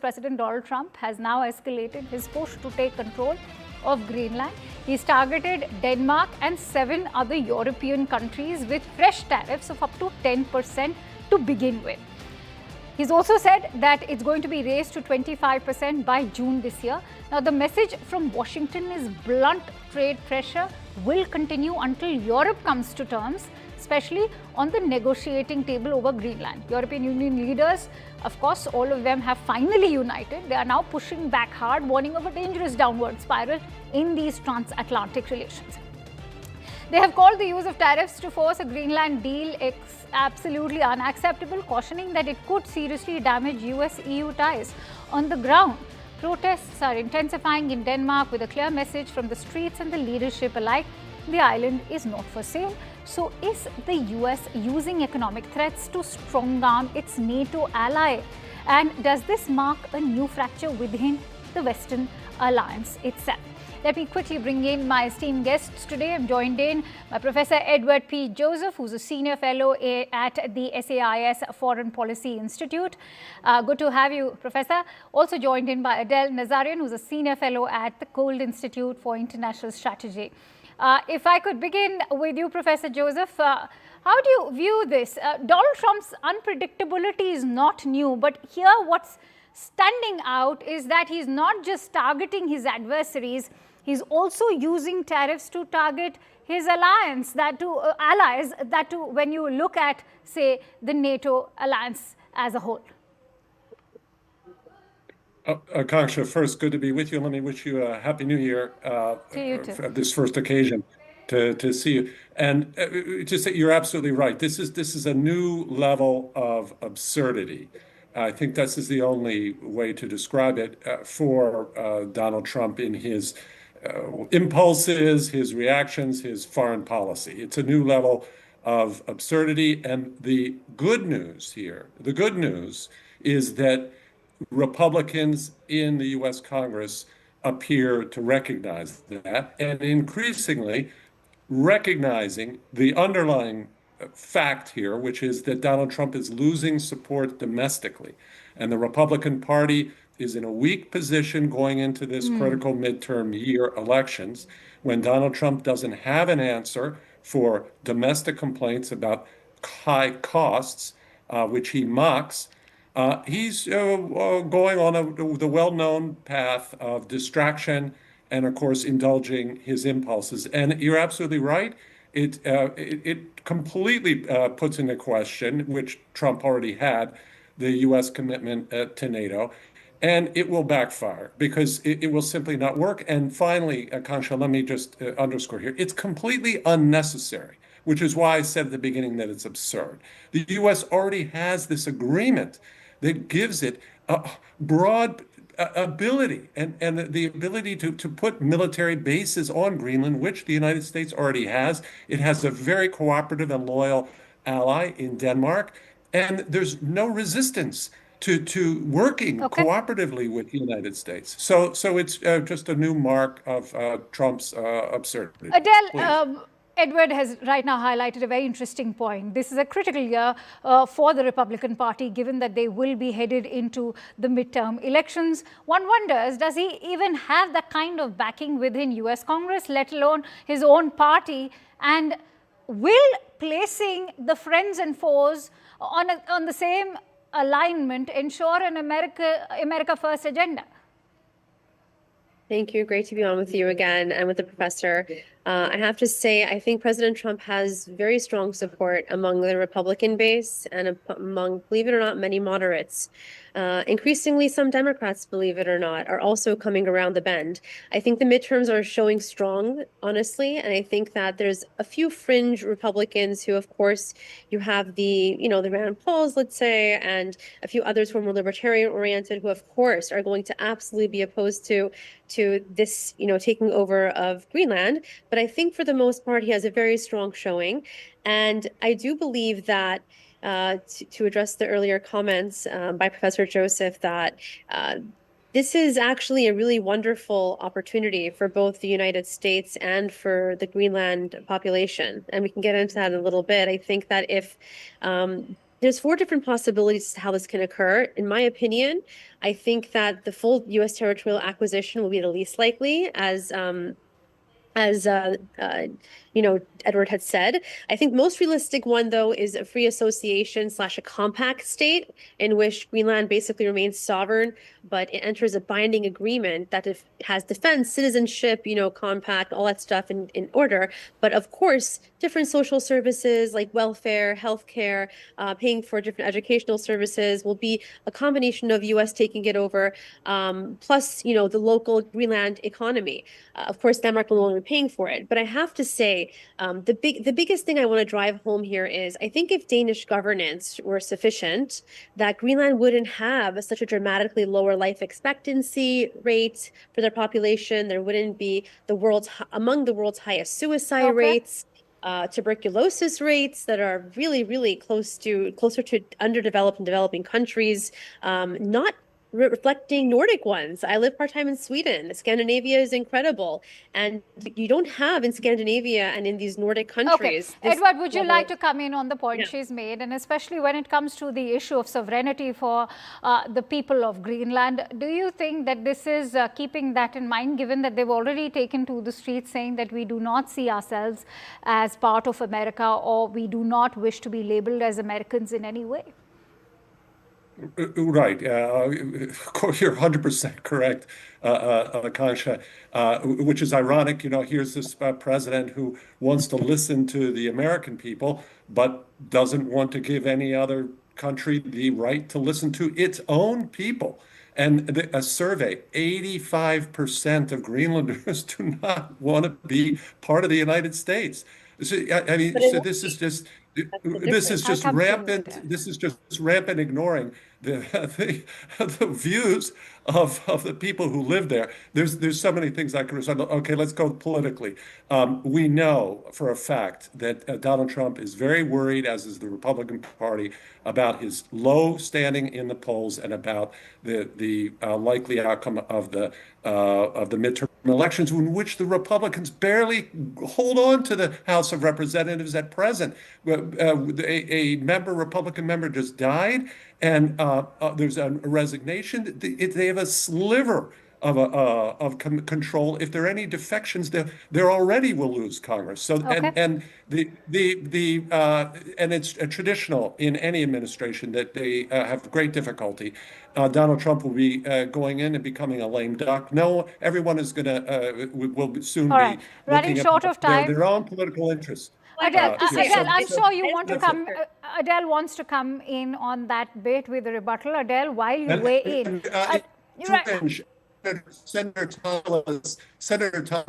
President Donald Trump has now escalated his push to take control of Greenland. He's targeted Denmark and 7 other European countries with fresh tariffs of up to 10% to begin with. He's also said that it's going to be raised to 25% by June this year. Now, the message from Washington is blunt trade pressure will continue until Europe comes to terms, especially on the negotiating table over Greenland. European Union leaders, of course, all of them have finally united. They are now pushing back hard, warning of a dangerous downward spiral in these transatlantic relations. They have called the use of tariffs to force a Greenland deal absolutely unacceptable, cautioning that it could seriously damage US-EU ties. On the ground, protests are intensifying in Denmark with a clear message from the streets and the leadership alike. The island is not for sale. So is the US using economic threats to strong arm its NATO ally? And does this mark a new fracture within the Western alliance itself? Let me quickly bring in my esteemed guests today. I'm joined in by Professor Edward P. Joseph, who's a senior fellow at the SAIS Foreign Policy Institute. Good to have you, Professor. Also joined in by Adele Nazarian, who's a senior fellow at the Cold Institute for International Strategy. If I could begin with you, Professor Joseph, how do you view this? Donald Trump's unpredictability is not new, but here what's standing out is that he's not just targeting his adversaries, he's also using tariffs to target his allies, that too when you look at, say, the NATO alliance as a whole. Akanksha, first, good to be with you. Let me wish you a Happy New Year to you too. For this first occasion to see you. And just that you're absolutely right. This is a new level of absurdity. I think this is the only way to describe it for Donald Trump in his impulses, his reactions, his foreign policy. It's a new level of absurdity. And the good news here, the good news is that Republicans in the US Congress appear to recognize that, and increasingly recognizing the underlying fact here, which is that Donald Trump is losing support domestically. And the Republican Party is in a weak position going into this critical midterm year elections when Donald Trump doesn't have an answer for domestic complaints about high costs, which he mocks. He's going on the well-known path of distraction and, of course, indulging his impulses. And you're absolutely right. It completely puts into question, which Trump already had, the U.S. commitment to NATO. And it will backfire because it will simply not work. And finally, Akanksha, let me just underscore here, it's completely unnecessary, which is why I said at the beginning that it's absurd. The U.S. already has this agreement that gives it a broad ability and the ability to put military bases on Greenland, which the United States already has. It has a very cooperative and loyal ally in Denmark, and there's no resistance to working cooperatively with the United States. So it's just a new mark of Trump's absurdity. Adele, Edward has right now highlighted a very interesting point. This is a critical year for the Republican Party, given that they will be headed into the midterm elections. One wonders, does he even have that kind of backing within US Congress, let alone his own party? And will placing the friends and foes on the same alignment ensure an America First agenda? Thank you. Great to be on with you again and with the professor. I have to say, I think President Trump has very strong support among the Republican base and among, believe it or not, many moderates. Increasingly, some Democrats, believe it or not, are also coming around the bend. I think the midterms are showing strong, honestly, and I think that there's a few fringe Republicans who, of course, you have the Rand Pauls, let's say, and a few others who are more libertarian-oriented, who, of course, are going to absolutely be opposed to this, taking over of Greenland. But I think for the most part, he has a very strong showing. And I do believe that to address the earlier comments by Professor Joseph, that this is actually a really wonderful opportunity for both the United States and for the Greenland population. And we can get into that in a little bit. I think that if there's four different possibilities to how this can occur. In my opinion, I think that the full U.S. territorial acquisition will be the least likely, as Edward had said. I think most realistic one, though, is a free association / a compact state in which Greenland basically remains sovereign, but it enters a binding agreement that has defense, citizenship, compact, all that stuff in order. But of course, different social services like welfare, healthcare, paying for different educational services will be a combination of U.S. taking it over, plus, the local Greenland economy. Of course, Denmark will only be paying for it. But I have to say, the biggest thing I want to drive home here is I think if Danish governance were sufficient, that Greenland wouldn't have such a dramatically lower life expectancy rate for their population. There wouldn't be among the world's highest suicide rates. Tuberculosis rates that are really, really closer to underdeveloped and developing countries, not reflecting Nordic ones. I live part-time in Sweden. Scandinavia is incredible. And you don't have in Scandinavia and in these Nordic countries. Okay. Edward, would you like to come in on the point she's made? And especially when it comes to the issue of sovereignty for the people of Greenland, do you think that this is keeping that in mind, given that they've already taken to the streets saying that we do not see ourselves as part of America, or we do not wish to be labeled as Americans in any way? Right. Of course, you're 100% correct, Akansha, which is ironic. Here's this president who wants to listen to the American people, but doesn't want to give any other country the right to listen to its own people. And a survey, 85% of Greenlanders do not want to be part of the United States. So, so this is just rampant. This is just rampant ignoring the views of the people who live there. There's so many things I can respond. Okay, let's go politically. We know for a fact that Donald Trump is very worried, as is the Republican Party, about his low standing in the polls and about the likely outcome of the midterm elections, in which the Republicans barely hold on to the House of Representatives at present. A Republican member just died, and there's a resignation. They have a sliver of control. If there are any defections, they already will lose Congress. So okay. and it's traditional in any administration that they have great difficulty. Donald Trump will be going in and becoming a lame duck. No, everyone is will soon be running short of time. Their own political interests. Adele, I'm sure you want to come. Adele wants to come in on that bit with a rebuttal. Adele, while you weigh in. Senator Tom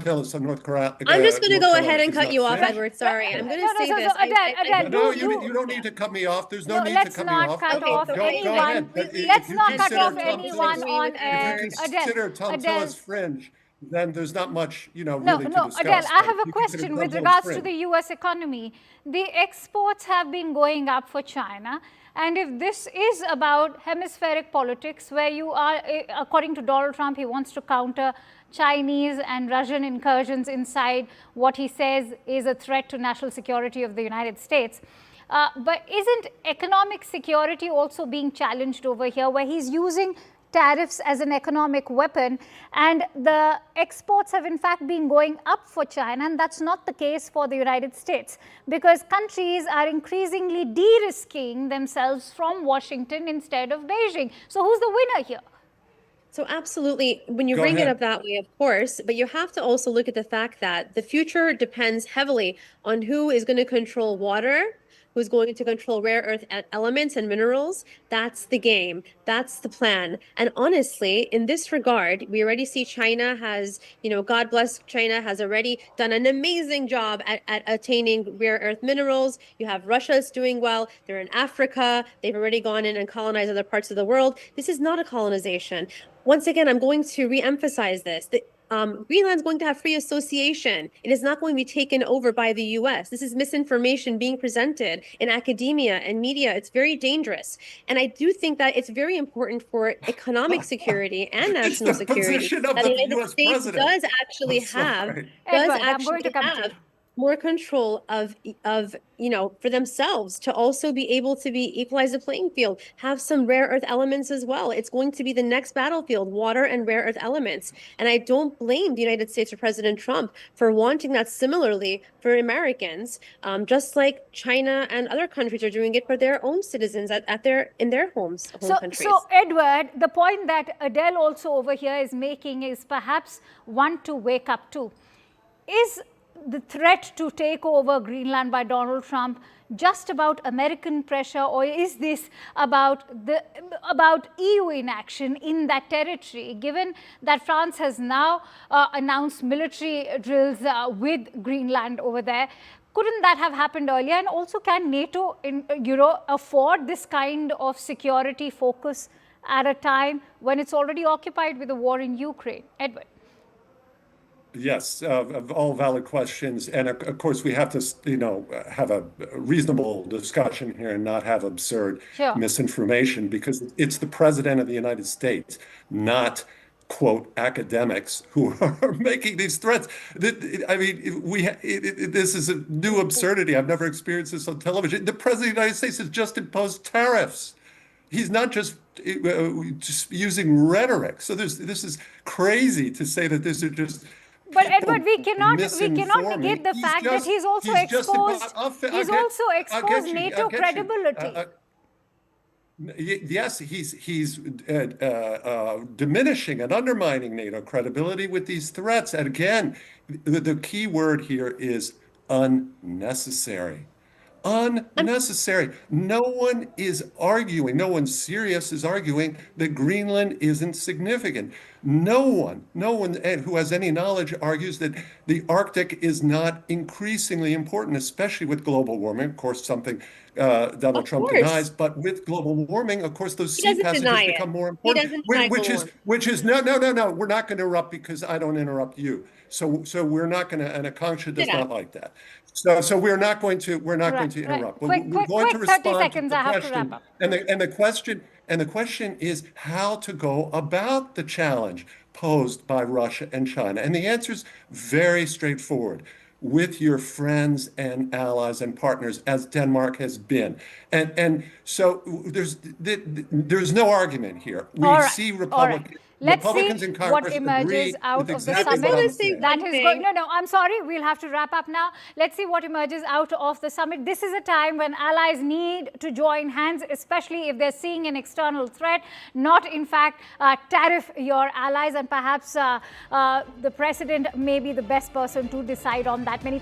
Tillis of North Carolina. I'm just going to go ahead and cut you off, Edward. Sorry, I'm going to say this. Adele, no, you don't need to cut me off. There's no need to cut me off. Let's not cut off anyone on air. If you consider Tom Tillis fringe, then there's not much, really to discuss. Adele, I have a question with regards to the U.S. economy. The exports have been going up for China. And if this is about hemispheric politics, where you are, according to Donald Trump, he wants to counter Chinese and Russian incursions inside what he says is a threat to national security of the United States. But isn't economic security also being challenged over here, where he's using tariffs as an economic weapon, and the exports have in fact been going up for China, and that's not the case for the United States, because countries are increasingly de-risking themselves from Washington instead of Beijing. So who's the winner here? So absolutely, when you bring it up that way, of course, but you have to also look at the fact that the future depends heavily on who is going to control water, who's going to control rare earth elements and minerals. That's the game. That's the plan. And honestly, in this regard, we already see China has, God bless China, has already done an amazing job at attaining rare earth minerals. You have Russia that's doing well. They're in Africa. They've already gone in and colonized other parts of the world. This is not a colonization. Once again, I'm going to re-emphasize this. Greenland's going to have free association. It is not going to be taken over by the U.S. This is misinformation being presented in academia and media. It's very dangerous. And I do think that it's very important for economic security and national security that the United States does actually have more control of for themselves to also be able to equalize the playing field, have some rare earth elements as well. It's going to be the next battlefield, water and rare earth elements. And I don't blame the United States or President Trump for wanting that similarly for Americans, just like China and other countries are doing it for their own citizens in their home countries. So, Edward, the point that Adele also over here is making is perhaps one to wake up to. Is the threat to take over Greenland by Donald Trump just about American pressure, or is this about EU inaction in that territory, given that France has now announced military drills with Greenland over there? Couldn't that have happened earlier? And also, can NATO afford this kind of security focus at a time when it's already occupied with the war in Ukraine? Edward. Yes, all valid questions. And of course, we have to, have a reasonable discussion here and not have absurd misinformation, because it's the president of the United States, not, quote, academics who are making these threats. I mean, this is a new absurdity. I've never experienced this on television. The president of the United States has just imposed tariffs. He's not just using rhetoric. So this is crazy to say that this is just. But Edward, we cannot negate the fact that he's also exposed NATO credibility. Yes, he's diminishing and undermining NATO credibility with these threats. And again, the key word here is unnecessary. Unnecessary. No one is arguing, no one serious is arguing that Greenland isn't significant. No one who has any knowledge argues that the Arctic is not increasingly important, especially with global warming. Of course, something Donald Trump denies, but with global warming, of course, those sea passages become more important. Which is no. We're not going to interrupt because I don't interrupt you. So we're not going to, and Akanksha does not like that. So we're not going to interrupt. But we're going to respond 30 seconds, to the I have question. to wrap up. And the question is how to go about the challenge posed by Russia and China. And the answer is very straightforward. With your friends and allies and partners, as Denmark has been. And so there's no argument here. We see Republicans in Congress what emerges out of the summit. That is going. No, I'm sorry. We'll have to wrap up now. Let's see what emerges out of the summit. This is a time when allies need to join hands, especially if they're seeing an external threat, not in fact tariff your allies. And perhaps the president may be the best person to decide on that. Many